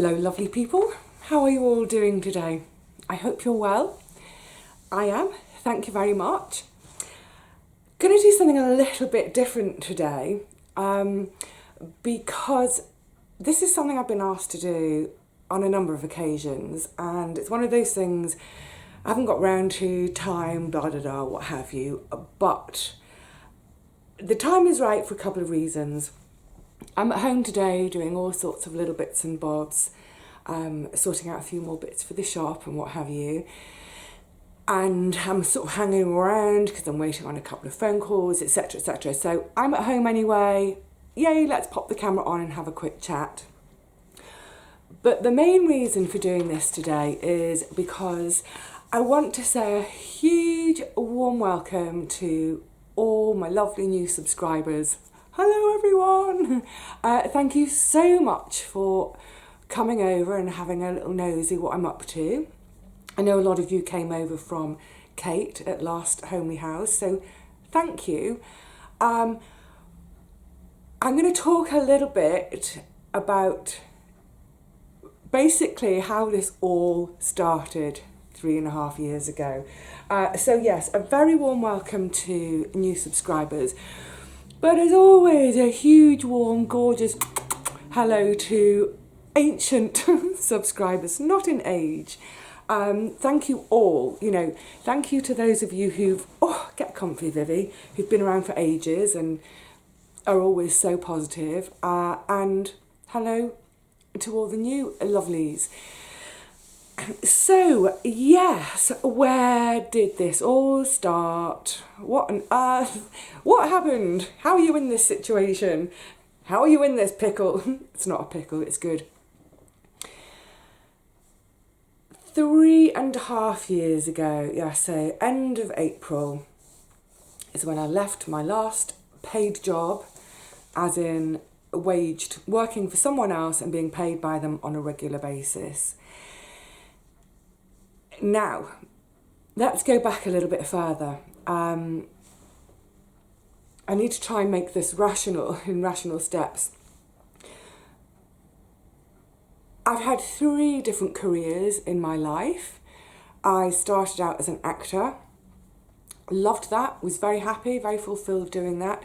Hello lovely people, how are you all doing today? I hope you're well. I am, thank you very much. Going to do something a little bit different today because this is something I've been asked to do on a number of occasions, and it's one of those things I haven't got round to, time, blah blah blah, what have you, but the time is right for a couple of reasons. I'm at home today doing all sorts of little bits and bobs, sorting out a few more bits for the shop and what have you. And I'm sort of hanging around because I'm waiting on a couple of phone calls, etc, etc. So I'm at home anyway. Yay, let's pop the camera on and have a quick chat. But the main reason for doing this today is because I want to say a huge warm welcome to all my lovely new subscribers. Hello everyone! Thank you so much for coming over and having a little nosy what I'm up to. I know a lot of you came over from Kate at Last Homely House, so thank you. I'm going to talk a little bit about basically how this all started 3.5 years ago. So yes, a very warm welcome to new subscribers. But as always, a huge, warm, gorgeous hello to ancient subscribers, not in age. Thank you all, thank you to those of you who've, get comfy Vivi, who've been around for ages and are always so positive. And hello to all the new lovelies. So, yes, where did this all start? What on earth? What happened? How are you in this situation? How are you in this pickle? It's not a pickle, it's good. 3.5 years ago, so end of April, is when I left my last paid job, as in waged, working for someone else and being paid by them on a regular basis. Now, let's go back a little bit further. I need to try and make this rational, in rational steps. I've had 3 different careers in my life. I started out as an actor, loved that, was very happy, very fulfilled doing that.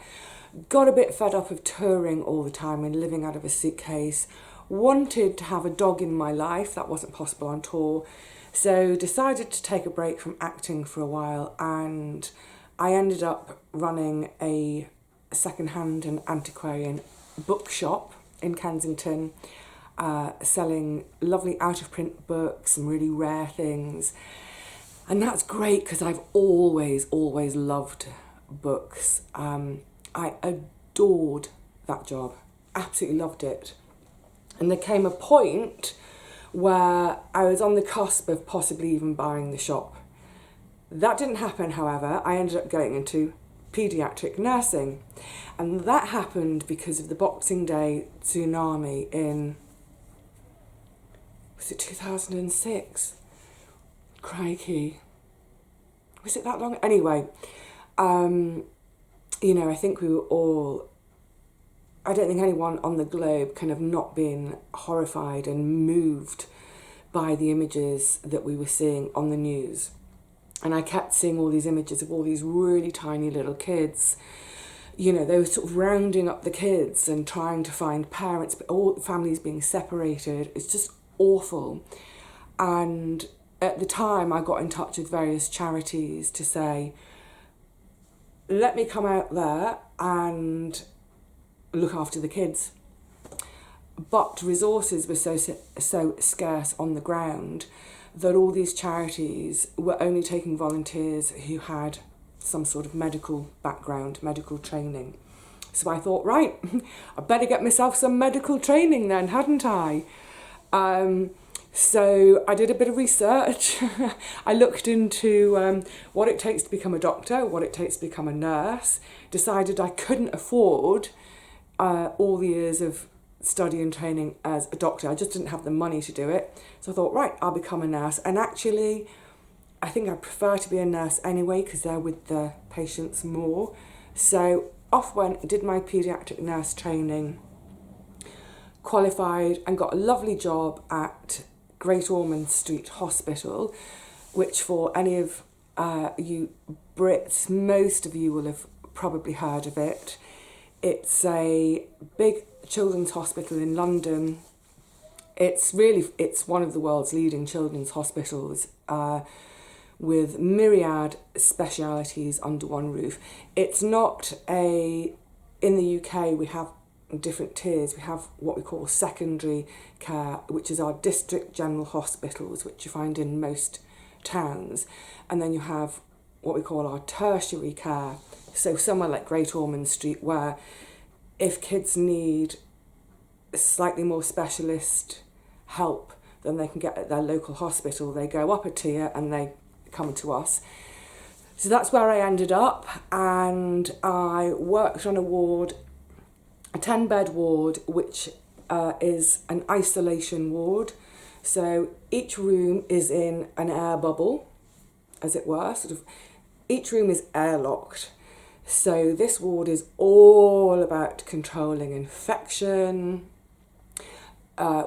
Got a bit fed up of touring all the time and living out of a suitcase. Wanted to have a dog in my life, that wasn't possible on tour. So decided to take a break from acting for a while, and I ended up running a second-hand and antiquarian bookshop in Kensington, selling lovely out-of-print books and really rare things. And that's great because I've always loved books. I adored that job, absolutely loved it. And there came a point where I was on the cusp of possibly even buying the shop. That didn't happen, however. I ended up going into paediatric nursing, and that happened because of the Boxing Day tsunami in, was it 2006? Crikey. Was it that long? Anyway, I think we were all, I don't think anyone on the globe can have not been horrified and moved by the images that we were seeing on the news. And I kept seeing all these images of all these really tiny little kids. They were sort of rounding up the kids and trying to find parents, but all families being separated. It's just awful. And at the time, I got in touch with various charities to say, let me come out there and look after the kids. But resources were so scarce on the ground that all these charities were only taking volunteers who had some sort of medical background, medical training. So I thought, right, I better get myself some medical training then, hadn't I? So I did a bit of research. I looked into what it takes to become a doctor, what it takes to become a nurse, decided I couldn't afford all the years of study and training as a doctor. I just didn't have the money to do it. So I thought, right, I'll become a nurse. And actually, I think I prefer to be a nurse anyway because they're with the patients more. So off went, did my paediatric nurse training. qualified and got a lovely job at Great Ormond Street Hospital, which for any of you Brits, most of you will have probably heard of it. It's a big children's hospital in London. It's one of the world's leading children's hospitals, with myriad specialities under one roof. It's not in the UK we have different tiers. We have what we call secondary care, which is our district general hospitals, which you find in most towns. And then you have what we call our tertiary care. So somewhere like Great Ormond Street, where if kids need slightly more specialist help than they can get at their local hospital, they go up a tier and they come to us. So that's where I ended up, and I worked on a 10-bed ward, which is an isolation ward. So each room is in an air bubble, as it were. Each room is airlocked. So this ward is all about controlling infection.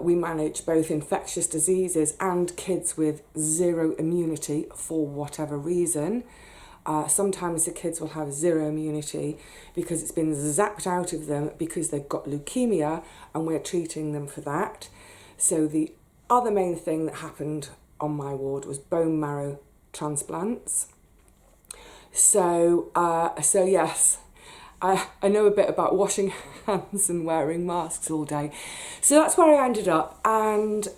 We manage both infectious diseases and kids with zero immunity for whatever reason. Sometimes the kids will have zero immunity because it's been zapped out of them because they've got leukemia, and we're treating them for that. So the other main thing that happened on my ward was bone marrow transplants. So yes, I know a bit about washing hands and wearing masks all day. So that's where I ended up, and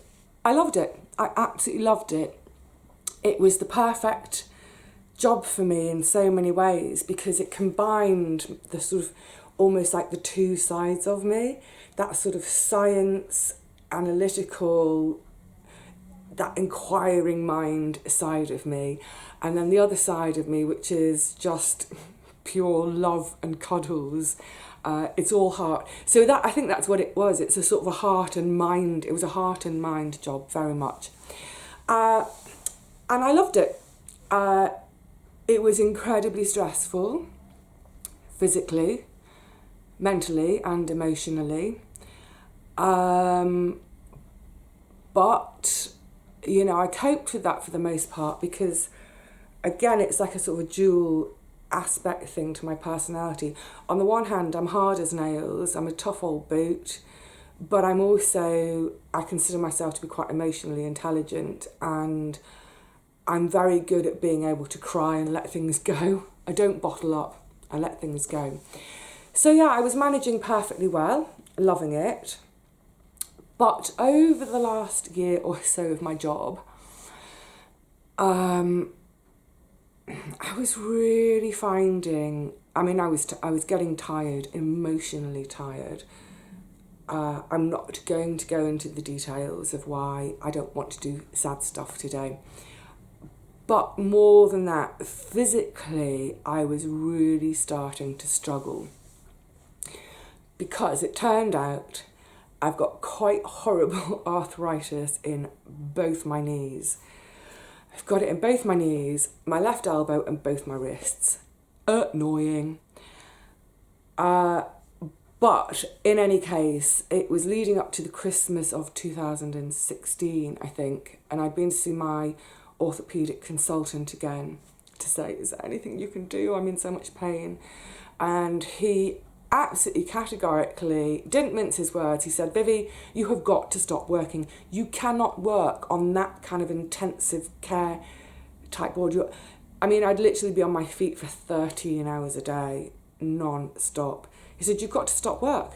I loved it. I absolutely loved it. It was the perfect job for me in so many ways because it combined the sort of almost like the two sides of me, that sort of science, analytical, that inquiring mind side of me, and then the other side of me, which is just pure love and cuddles. It's all heart. So that, I think that's what it was. It's a sort of a heart and mind. It was a heart and mind job very much. And I loved it. It was incredibly stressful, physically, mentally and emotionally. But, you know, I coped with that for the most part because, again, it's like a sort of dual aspect thing to my personality. On the one hand, I'm hard as nails, I'm a tough old boot, but I consider myself to be quite emotionally intelligent, and I'm very good at being able to cry and let things go. I don't bottle up, I let things go. So yeah, I was managing perfectly well, loving it. But over the last year or so of my job, I was really finding, I was getting tired, emotionally tired. I'm not going to go into the details of why I don't want to do sad stuff today. But more than that, physically, I was really starting to struggle. Because it turned out I've got quite horrible arthritis in both my knees. I've got it in both my knees, my left elbow and both my wrists. Annoying. But in any case, it was leading up to the Christmas of 2016, I think, and I'd been to see my orthopaedic consultant again to say, is there anything you can do? I'm in so much pain. And he absolutely categorically didn't mince his words. He said, Vivi, you have got to stop working. You cannot work on that kind of intensive care type ward. I'd literally be on my feet for 13 hours a day, non-stop. He said, you've got to stop work.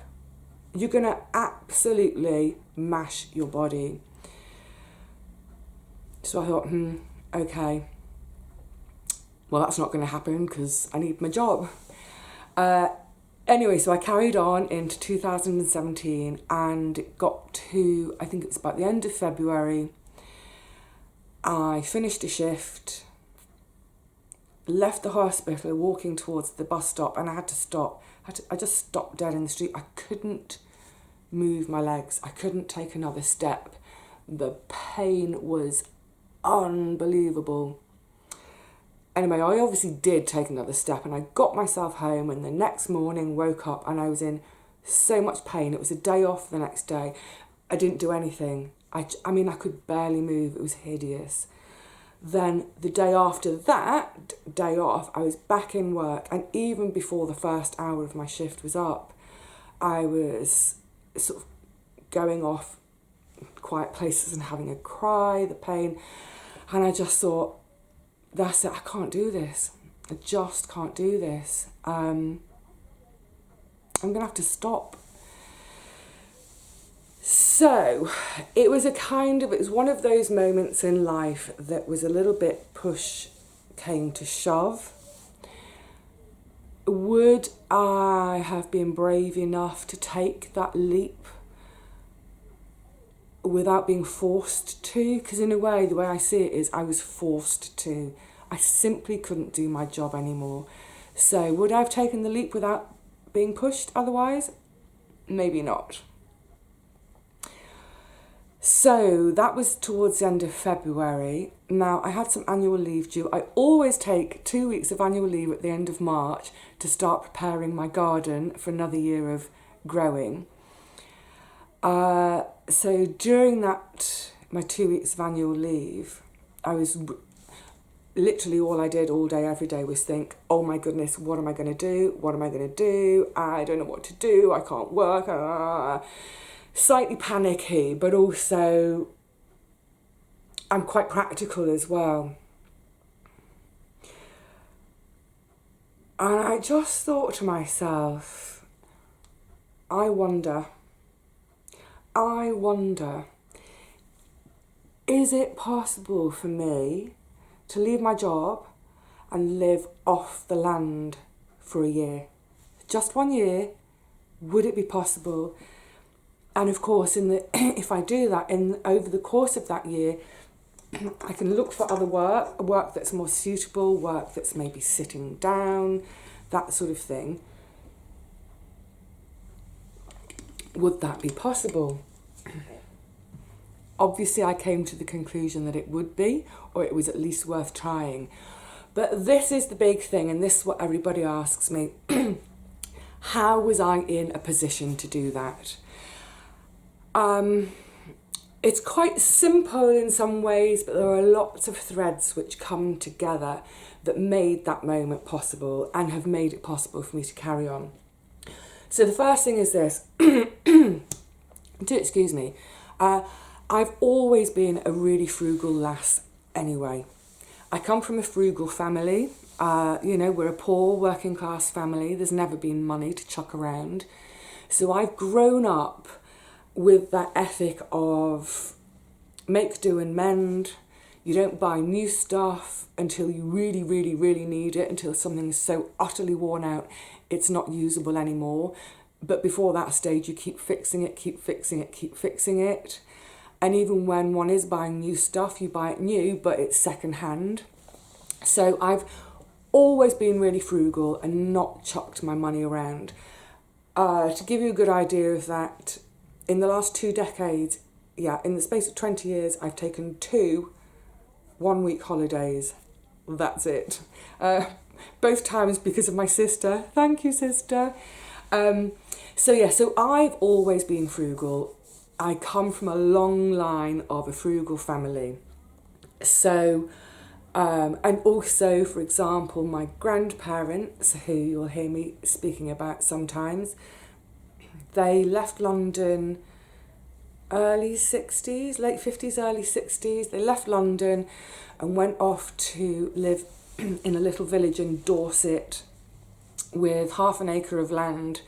You're going to absolutely mash your body. So I thought, okay. Well, that's not going to happen because I need my job. Anyway, so I carried on into 2017 and it got to, I think it was about the end of February. I finished a shift, left the hospital, walking towards the bus stop, and I had to stop. I just stopped dead in the street. I couldn't move my legs. I couldn't take another step. The pain was unbelievable. Anyway, I obviously did take another step and I got myself home, and the next morning woke up and I was in so much pain. It was a day off the next day. I didn't do anything. I mean, I could barely move. It was hideous. Then the day after that day off, I was back in work, and even before the first hour of my shift was up, I was sort of going off quiet places and having a cry, the pain, and I just thought, that's it, I can't do this. I just can't do this. I'm going to have to stop. So it was one of those moments in life that was a little bit push came to shove. Would I have been brave enough to take that leap without being forced to? Because in a way, the way I see it is I was forced to. I simply couldn't do my job anymore. So would I have taken the leap without being pushed otherwise? Maybe not. So that was towards the end of February. Now, I had some annual leave due. I always take 2 weeks of annual leave at the end of March to start preparing my garden for another year of growing. So during my 2 weeks of annual leave, literally all I did all day, every day was think, oh my goodness, what am I going to do? What am I going to do? I don't know what to do. I can't work. Slightly panicky, but also I'm quite practical as well. And I just thought to myself, I wonder, is it possible for me to leave my job and live off the land for a year? Just 1 year, would it be possible? And of course, if I do that, over the course of that year, I can look for other work that's more suitable, work that's maybe sitting down, that sort of thing. Would that be possible? Obviously, I came to the conclusion that it would be, or it was at least worth trying. But this is the big thing, and this is what everybody asks me. How was I in a position to do that? It's quite simple in some ways, but there are lots of threads which come together that made that moment possible and have made it possible for me to carry on. So the first thing is this. Excuse me. I've always been a really frugal lass anyway. I come from a frugal family. We're a poor working class family. There's never been money to chuck around. So I've grown up with that ethic of make, do and mend. You don't buy new stuff until you really, really, really need it, until something is so utterly worn out it's not usable anymore. But before that stage, you keep fixing it, keep fixing it, keep fixing it. And even when one is buying new stuff, you buy it new, but it's second hand. So I've always been really frugal and not chucked my money around. To give you a good idea of that, in the last 2 decades, in the space of 20 years, I've taken 2 1-week holidays. That's it. Both times because of my sister. Thank you, sister. So I've always been frugal. I come from a long line of a frugal family. So, and also, for example, my grandparents, who you'll hear me speaking about sometimes, they left London early 60s, late 50s, early 60s. They left London and went off to live in a little village in Dorset with half an acre of land.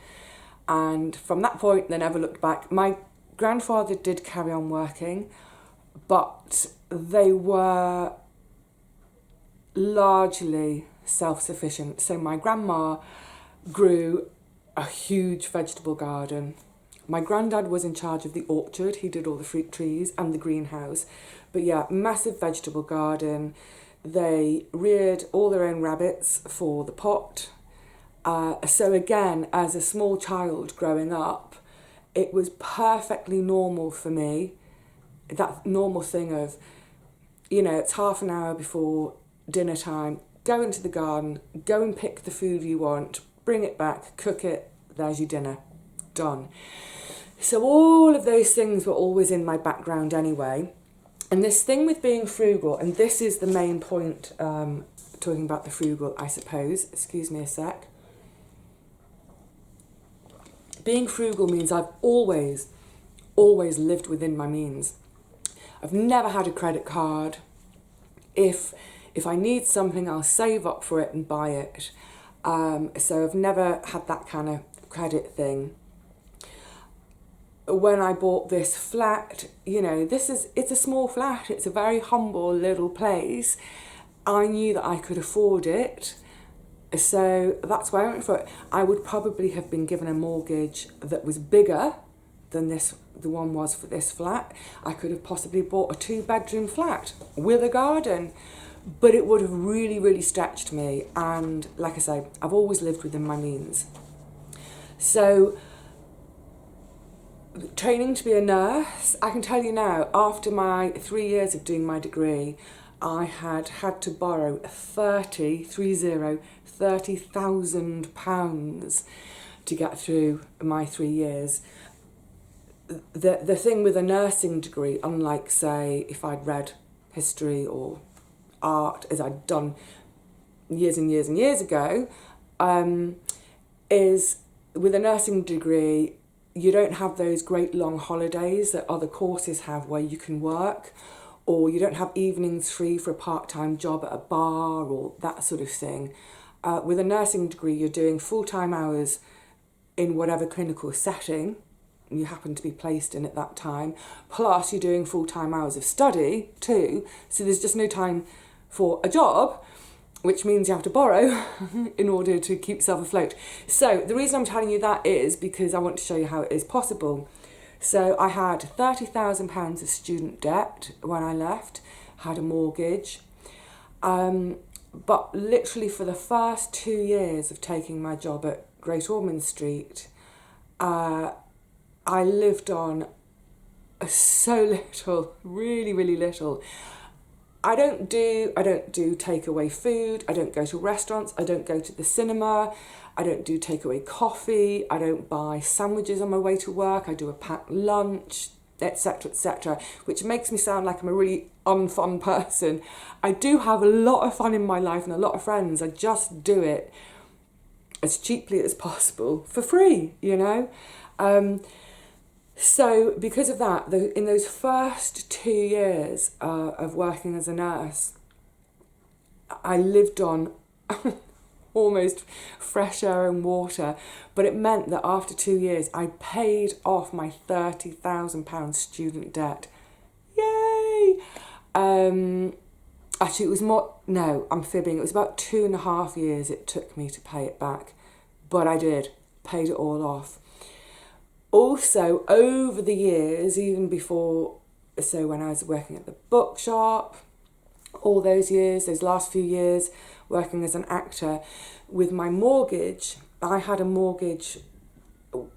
And from that point, they never looked back. My grandfather did carry on working, but they were largely self-sufficient. So my grandma grew a huge vegetable garden. My granddad was in charge of the orchard. He did all the fruit trees and the greenhouse. But massive vegetable garden. They reared all their own rabbits for the pot. So again, as a small child growing up, it was perfectly normal for me, that normal thing of, it's half an hour before dinner time, go into the garden, go and pick the food you want, bring it back, cook it, there's your dinner. done. So all of those things were always in my background anyway. And this thing with being frugal, and this is the main point, talking about the frugal, I suppose. Excuse me a sec. Being frugal means I've always lived within my means. I've never had a credit card. If I need something, I'll save up for it and buy it. So I've never had that kind of credit thing. When I bought this flat, you know, it's a small flat. It's a very humble little place. I knew that I could afford it. So that's why I went for it. I would probably have been given a mortgage that was bigger than the one was for this flat. I could have possibly bought a 2-bedroom flat with a garden, but it would have really, really stretched me. And like I say, I've always lived within my means. So training to be a nurse, I can tell you now, after my 3 years of doing my degree, I had to borrow £30,000 to get through my 3 years. The thing with a nursing degree, unlike, say, if I'd read history or art, as I'd done years and years and years ago, is with a nursing degree, you don't have those great long holidays that other courses have where you can work, or you don't have evenings free for a part-time job at a bar or that sort of thing. With a nursing degree, you're doing full-time hours in whatever clinical setting you happen to be placed in at that time, plus you're doing full-time hours of study too, so there's just no time for a job, which means you have to borrow in order to keep yourself afloat. So the reason I'm telling you that is because I want to show you how it is possible. So I had £30,000 of student debt when I left, had a mortgage, but literally for the first 2 years of taking my job at Great Ormond Street, I lived on so little, really, really little. I don't do takeaway food. I don't go to restaurants. I don't go to the cinema. I don't do takeaway coffee. I don't buy sandwiches on my way to work. I do a packed lunch, etc., which makes me sound like I'm a really unfun person. I do have a lot of fun in my life and a lot of friends. I just do it as cheaply as possible for free, you know. So because of that, in those first 2 years of working as a nurse, I lived on almost fresh air and water, but it meant that after 2 years, I paid off my £30,000 student debt. Yay! Actually, it was more, no, I'm fibbing. It was about 2.5 years it took me to pay it back, but I did, paid it all off. Also, over the years, even before, so when I was working at the bookshop, all those years, those last few years, working as an actor, with my mortgage, I had a mortgage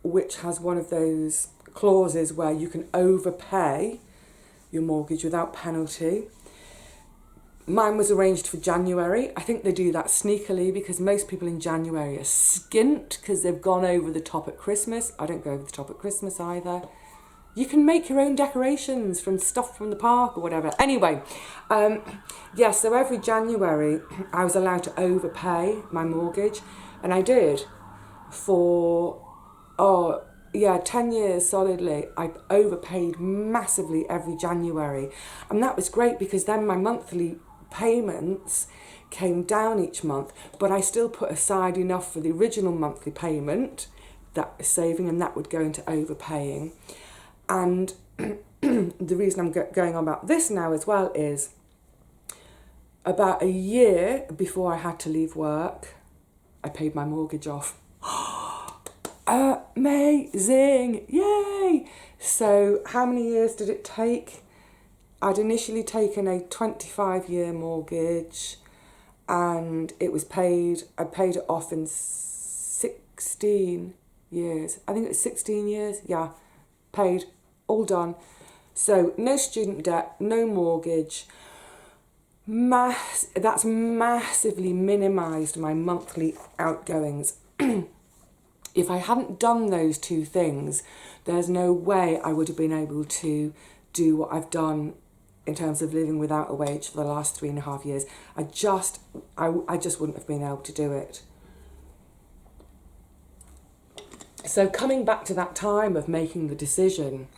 which has one of those clauses where you can overpay your mortgage without penalty. Mine was arranged for January. I think they do that sneakily because most people in January are skint because they've gone over the top at Christmas. I don't go over the top at Christmas either. You can make your own decorations from stuff from the park or whatever. Anyway, so every January I was allowed to overpay my mortgage, and I did for 10 years solidly. I overpaid massively every January, and that was great because then my monthly payments came down each month, but I still put aside enough for the original monthly payment, that was saving, and that would go into overpaying. And the reason I'm going on about this now as well is about a year before I had to leave work, I paid my mortgage off. Amazing! Yay! So how many years did it take? I'd initially taken a 25-year mortgage and it was paid, I paid it off in 16 years. I think it was 16 years, yeah, paid, all done. So no student debt, no mortgage. That's massively minimised my monthly outgoings. if I hadn't done those two things, there's no way I would have been able to do what I've done in terms of living without a wage for the last 3.5 years. I just wouldn't have been able to do it. So coming back to that time of making the decision,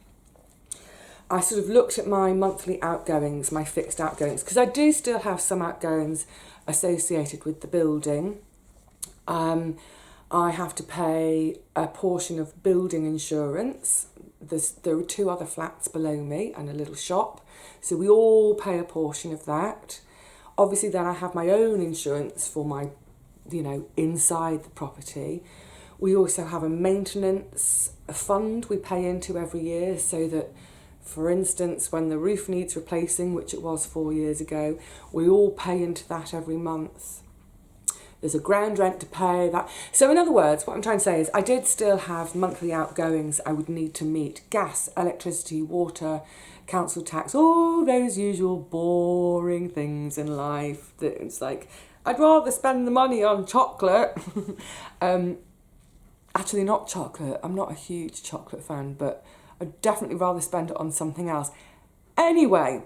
I sort of looked at my monthly outgoings, my fixed outgoings, because I do still have some outgoings associated with the building. I have to pay a portion of building insurance. There are 2 other flats below me and a little shop, so we all pay a portion of that. Obviously then I have my own insurance for my, inside the property. We also have a maintenance fund we pay into every year, so that, for instance, when the roof needs replacing, which it was 4 years ago, we all pay into that every month. There's a ground rent to pay. That. So in other words, what I'm trying to say is I did still have monthly outgoings I would need to meet. Gas, electricity, water, council tax, all those usual boring things in life that it's like, I'd rather spend the money on chocolate. Actually, not chocolate. I'm not a huge chocolate fan, but I'd definitely rather spend it on something else. Anyway,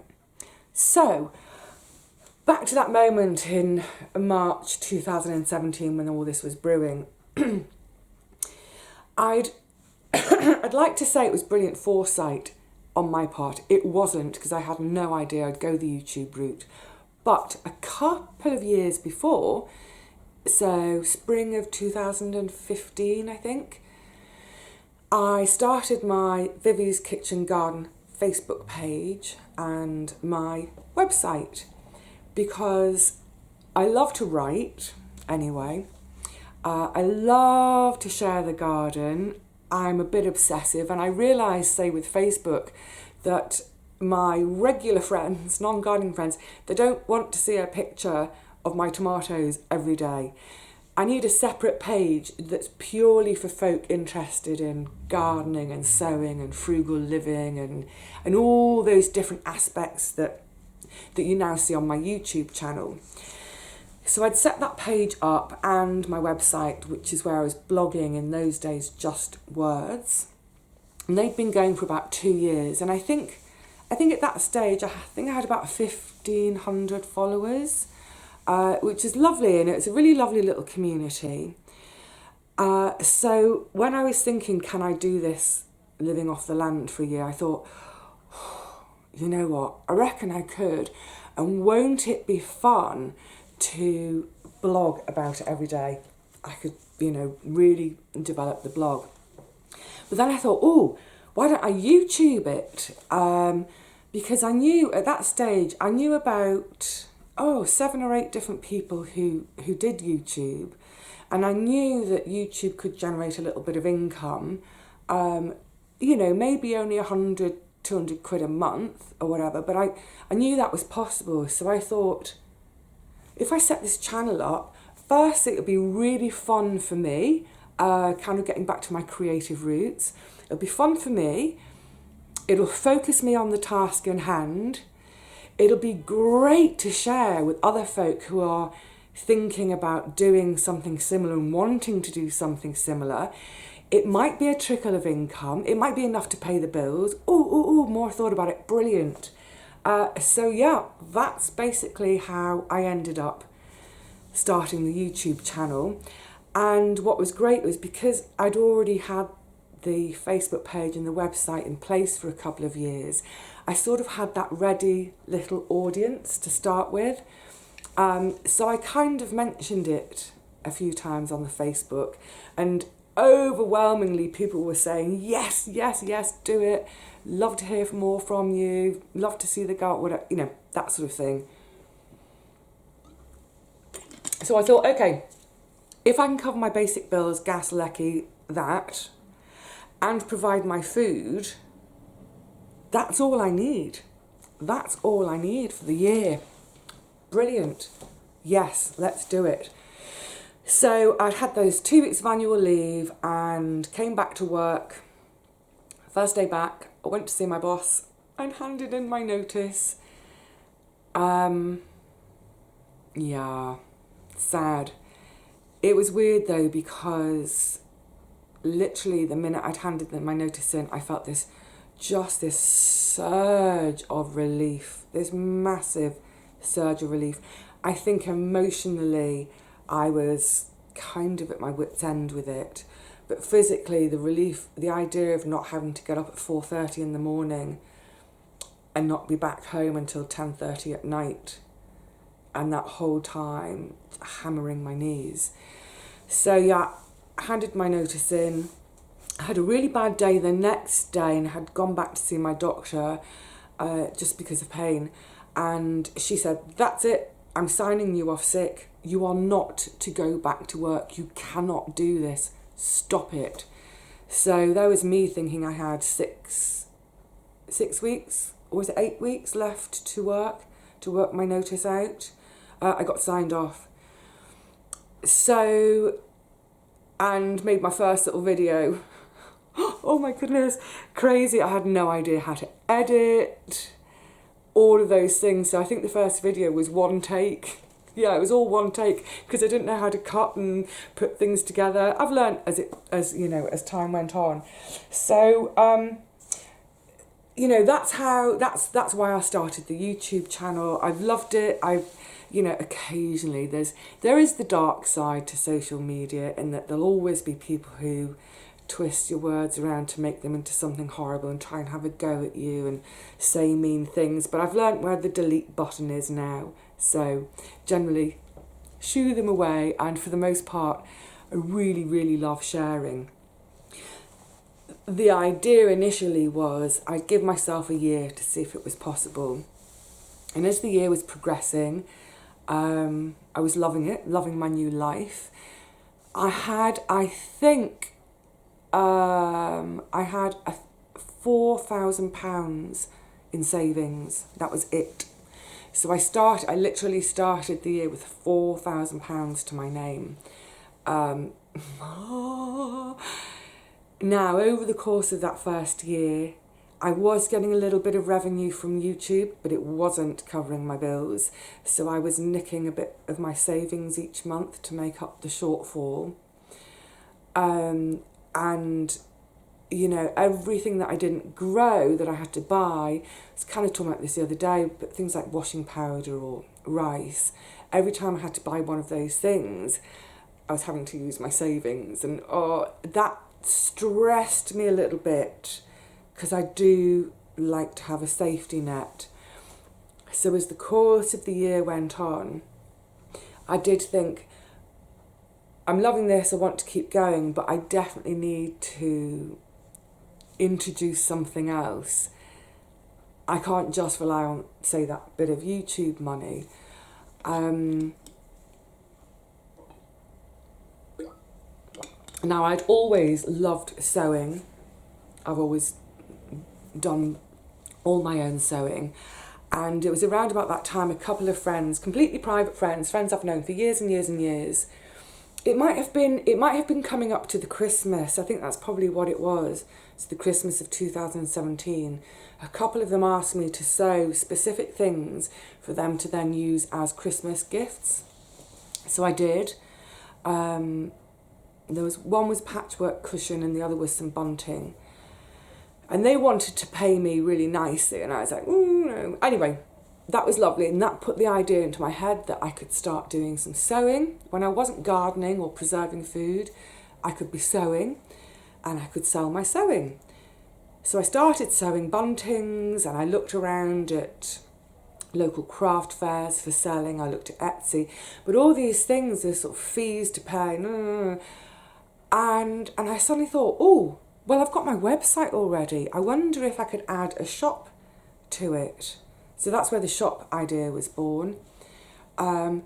so back to that moment in March 2017 when all this was brewing. I'd like to say it was brilliant foresight on my part. It wasn't, because I had no idea I'd go the YouTube route. But a couple of years before, so spring of 2015, I think, I started my Vivi's Kitchen Garden Facebook page and my website because I love to write anyway. I love to share the garden. I'm a bit obsessive, and I realise, say, with Facebook, that my regular friends, non-gardening friends, they don't want to see a picture of my tomatoes every day. I need a separate page that's purely for folk interested in gardening and sewing and frugal living and all those different aspects that you now see on my YouTube channel. So I'd set that page up and my website, which is where I was blogging in those days, Just Words. And they'd been going for about 2 years. And I think at that stage, I had about 1,500 followers, which is lovely. And it's a really lovely little community. So when I was thinking, can I do this living off the land for a year, I thought, you know what, I reckon I could. And won't it be fun to blog about it every day? I could, really develop the blog. But then I thought, why don't I YouTube it? Because I knew at that stage, I knew about 7 or 8 different people who did YouTube. And I knew that YouTube could generate a little bit of income, maybe only 100, 200 quid a month or whatever. But I knew that was possible. So I thought, if I set this channel up, first it would be really fun for me, kind of getting back to my creative roots. It'll be fun for me. It'll focus me on the task in hand. It'll be great to share with other folk who are thinking about doing something similar and wanting to do something similar. It might be a trickle of income. It might be enough to pay the bills. More thought about it. Brilliant. So yeah, that's basically how I ended up starting the YouTube channel. And what was great was because I'd already had the Facebook page and the website in place for a couple of years, I sort of had that ready little audience to start with. So I kind of mentioned it a few times on the Facebook, and overwhelmingly people were saying, yes, do it. Love to hear more from you. Love to see the garden, whatever, that sort of thing. So I thought, okay, if I can cover my basic bills, gas, lecky, that, and provide my food, that's all I need. That's all I need for the year. Brilliant. Yes, let's do it. So I'd had those 2 weeks of annual leave and came back to work. First day back, I went to see my boss and handed in my notice. Yeah, sad. It was weird though, because literally the minute I'd handed my notice in, I felt this surge of relief, this massive surge of relief. I think emotionally I was kind of at my wit's end with it, but physically the relief, the idea of not having to get up at 4:30 in the morning and not be back home until 10:30 at night, and that whole time hammering my knees. So yeah, I handed my notice in. I had a really bad day the next day and had gone back to see my doctor just because of pain. And she said, that's it, I'm signing you off sick. You are not to go back to work. You cannot do this. Stop it. So there was me thinking I had six weeks, or was it 8 weeks left to work my notice out. I got signed off. So, and made my first little video. Oh my goodness, crazy. I had no idea how to edit, all of those things. So I think the first video was one take. Yeah, it was all one take because I didn't know how to cut and put things together. I've learned as time went on. So, that's why I started the YouTube channel. I've loved it. Occasionally there is the dark side to social media in that there'll always be people who twist your words around to make them into something horrible and try and have a go at you and say mean things. But I've learnt where the delete button is now. So generally shoo them away, and for the most part I really, really love sharing. The idea initially was I'd give myself a year to see if it was possible. And as the year was progressing, I was loving it, loving my new life. I had £4,000 in savings. That was it. So I literally started the year with £4,000 to my name. Now, over the course of that first year, I was getting a little bit of revenue from YouTube, but it wasn't covering my bills. So I was nicking a bit of my savings each month to make up the shortfall. Everything that I didn't grow that I had to buy, I was kind of talking about this the other day, but things like washing powder or rice, every time I had to buy one of those things, I was having to use my savings. And that stressed me a little bit, because I do like to have a safety net. So as the course of the year went on, I did think, I'm loving this, I want to keep going, but I definitely need to introduce something else. I can't just rely on, say, that bit of YouTube money. Now, I'd always loved sewing. I've always done all my own sewing. And it was around about that time, a couple of friends, completely private friends I've known for years and years and years. It might have been coming up to the Christmas. I think that's probably what it was. It's the Christmas of 2017. A couple of them asked me to sew specific things for them to then use as Christmas gifts. So I did. One was patchwork cushion and the other was some bunting. And they wanted to pay me really nicely, and I was like, no. Anyway, that was lovely, and that put the idea into my head that I could start doing some sewing. When I wasn't gardening or preserving food, I could be sewing, and I could sell my sewing. So I started sewing buntings, and I looked around at local craft fairs for selling. I looked at Etsy, but all these things, there's sort of fees to pay, and I suddenly thought, well, I've got my website already. I wonder if I could add a shop to it. So that's where the shop idea was born. And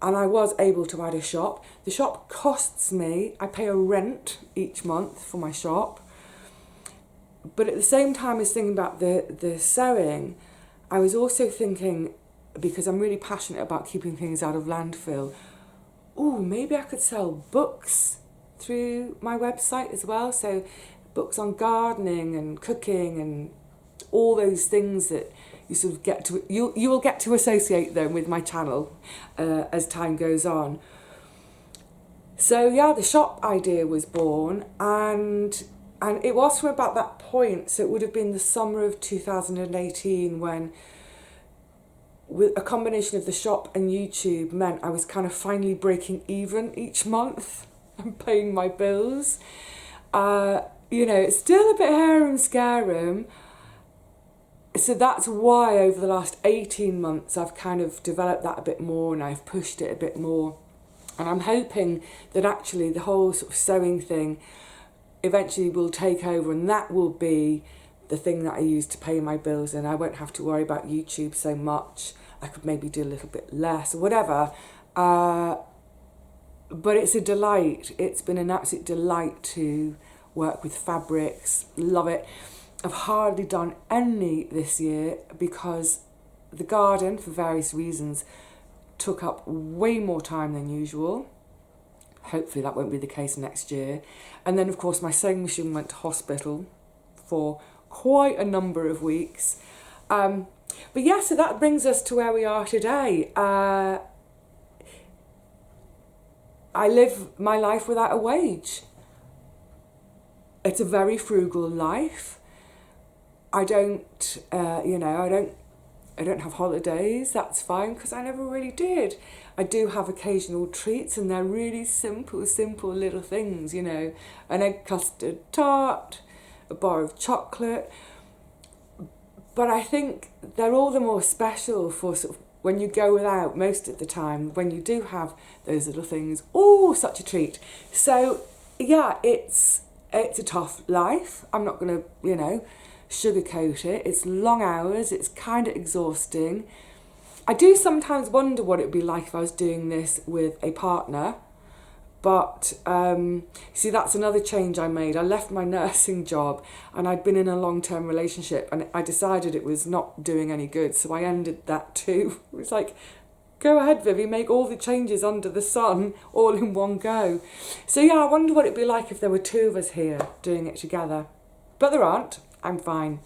I was able to add a shop. The shop costs me, I pay a rent each month for my shop. But at the same time as thinking about the sewing, I was also thinking, because I'm really passionate about keeping things out of landfill, maybe I could sell books through my website as well. So books on gardening and cooking and all those things that you sort of get to, you will get to associate them with my channel as time goes on. So yeah, the shop idea was born, and it was from about that point, so it would have been the summer of 2018 when, with a combination of the shop and YouTube, meant I was kind of finally breaking even each month and paying my bills. You know, it's still a bit harum scarum. So that's why over the last 18 months I've kind of developed that a bit more and I've pushed it a bit more. And I'm hoping that actually the whole sort of sewing thing eventually will take over, and that will be the thing that I use to pay my bills, and I won't have to worry about YouTube so much. I could maybe do a little bit less or whatever. But it's a delight. It's been an absolute delight to work with fabrics. Love it. I've hardly done any this year because the garden, for various reasons, took up way more time than usual. Hopefully that won't be the case next year. And then, of course, my sewing machine went to hospital for quite a number of weeks. But yeah, so that brings us to where we are today. I live my life without a wage. It's a very frugal life. I don't have holidays, that's fine, because I never really did. I do have occasional treats, and they're really simple little things, you know, an egg custard tart, a bar of chocolate. But I think they're all the more special for sort of when you go without most of the time, when you do have those little things. Oh, such a treat. So yeah, it's a tough life. I'm not going to, you know, sugarcoat it. It's long hours, it's kind of exhausting. I do sometimes wonder what it would be like if I was doing this with a partner, but see, that's another change I made. I left my nursing job and I'd been in a long-term relationship, and I decided it was not doing any good, so I ended that too. It was like, go ahead, Vivi, make all the changes under the sun all in one go. So yeah, I wonder what it'd be like if there were two of us here doing it together, but there aren't. I'm fine.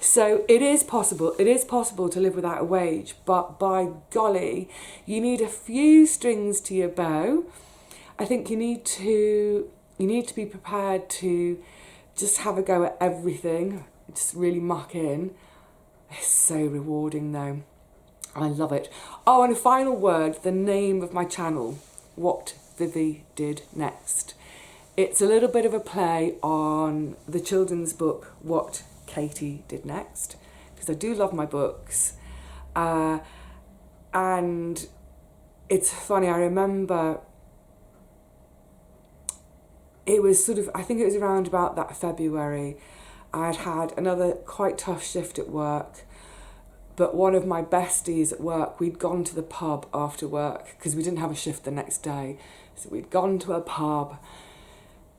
So it is possible to live without a wage, but by golly, you need a few strings to your bow. I think you need to be prepared to just have a go at everything, just really muck in. It's so rewarding though. I love it. Oh, and a final word, the name of my channel, What Vivi Did Next. It's a little bit of a play on the children's book, What Katie Did Next, because I do love my books. And it's funny, I remember it was sort of, I think it was around about that February, I'd had another quite tough shift at work, but one of my besties at work, we'd gone to the pub after work, because we didn't have a shift the next day. So we'd gone to a pub,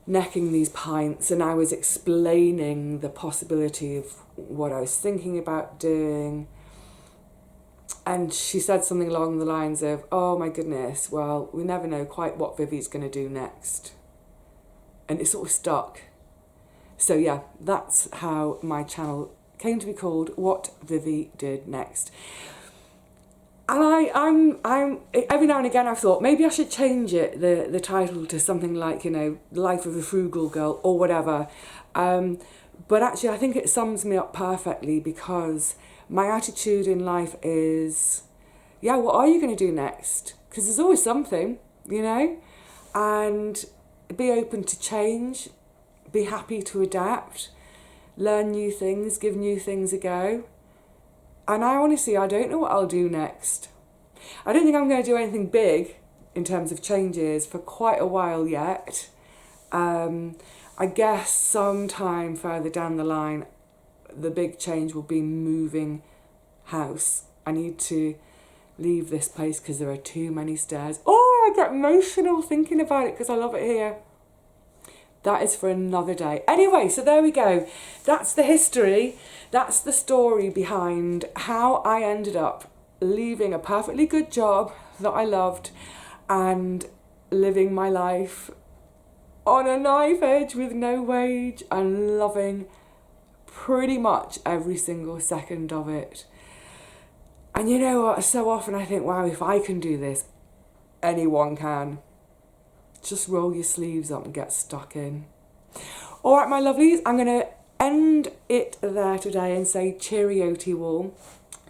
necking these pints, and I was explaining the possibility of what I was thinking about doing, and she said something along the lines of, oh my goodness, well, we never know quite what Vivi's going to do next. And it sort of stuck. So yeah, that's how my channel came to be called What Vivi Did Next. And I'm every now and again I've thought maybe I should change it, the title, to something like, you know, Life of a Frugal Girl or whatever. But actually I think it sums me up perfectly, because my attitude in life is, yeah, what are you going to do next? Because there's always something, you know, and be open to change, be happy to adapt, learn new things, give new things a go. And I don't know what I'll do next. I don't think I'm going to do anything big in terms of changes for quite a while yet. I guess sometime further down the line, the big change will be moving house. I need to leave this place because there are too many stairs. Oh, I get emotional thinking about it because I love it here. That is for another day. Anyway, so there we go. That's the history. That's the story behind how I ended up leaving a perfectly good job that I loved and living my life on a knife edge with no wage and loving pretty much every single second of it. And you know what? So often I think, wow, if I can do this, anyone can. just roll your sleeves up and get stuck in. All right, my lovelies, I'm going to end it there today and say cheerio to you all.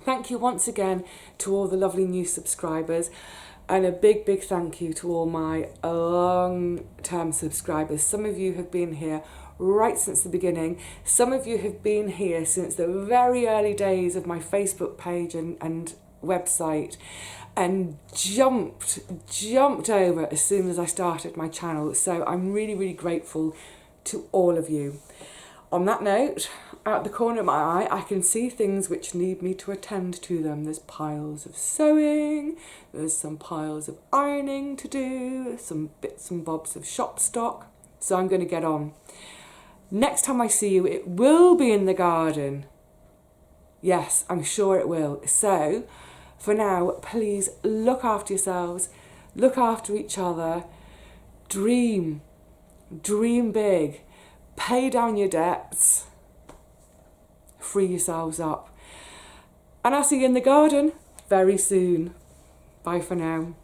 Thank you once again to all the lovely new subscribers, and a big, big thank you to all my long-term subscribers. Some of you have been here right since the beginning. Some of you have been here since the very early days of my Facebook page and website, and jumped over as soon as I started my channel. So I'm really, really grateful to all of you. On that note, out the corner of my eye, I can see things which need me to attend to them. There's piles of sewing, there's some piles of ironing to do, some bits and bobs of shop stock. So I'm going to get on. Next time I see you, it will be in the garden. Yes, I'm sure it will. So, for now, please look after yourselves, look after each other, dream big, pay down your debts, free yourselves up. And I'll see you in the garden very soon. Bye for now.